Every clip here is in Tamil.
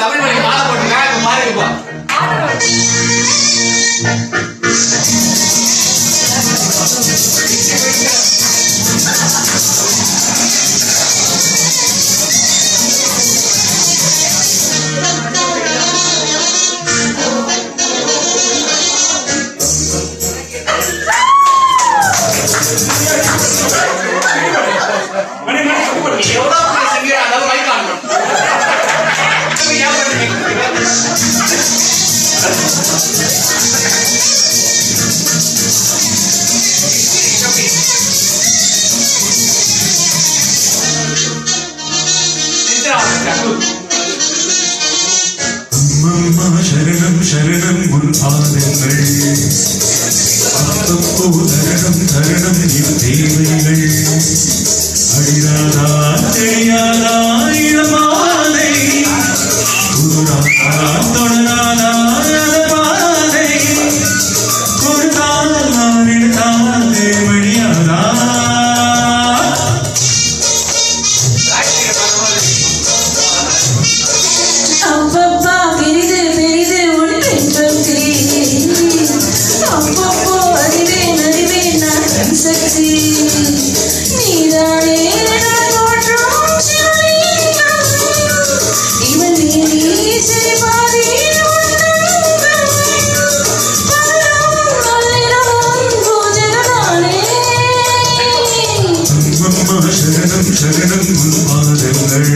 தமிழ் மொழி மாலை போட்டுங்க மாறி இருப்போம். அம்மம்மா சரணம் சரணம் உன் பாதங்கள் அப்பப்போ தரணம் தரணம் என் தேவைகள் அடியாரா தெரியாதா இளமாலை குருநாதா தொடராதா பாதை கொடுத்தால் நான் எடுத்தாலே மணியாதா அப்பப்பா பெரிது பெரிது உன் பெண்பக்தி அப்பப்போ அறிவேன் அறிவேன் நான் கண் சக்தி நீதானே தோற்றும் சிவலிங்கம் இவன் நீ செய்வாதி சரணம் சரணம் உன் பாதங்கள்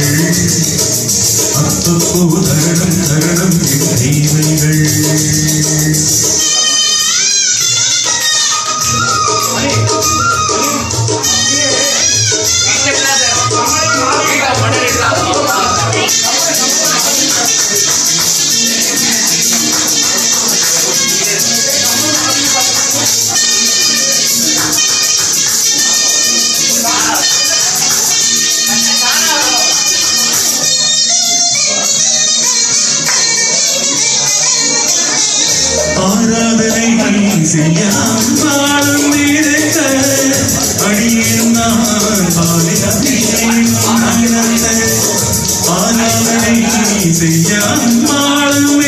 அப்பப்போ தரணம் தரணம் என் தேவைகள் ஆராதனை செய்யாம் பாடும் இருக்க அடியில் நான் ஆராதனை செய்யாம் பாடும்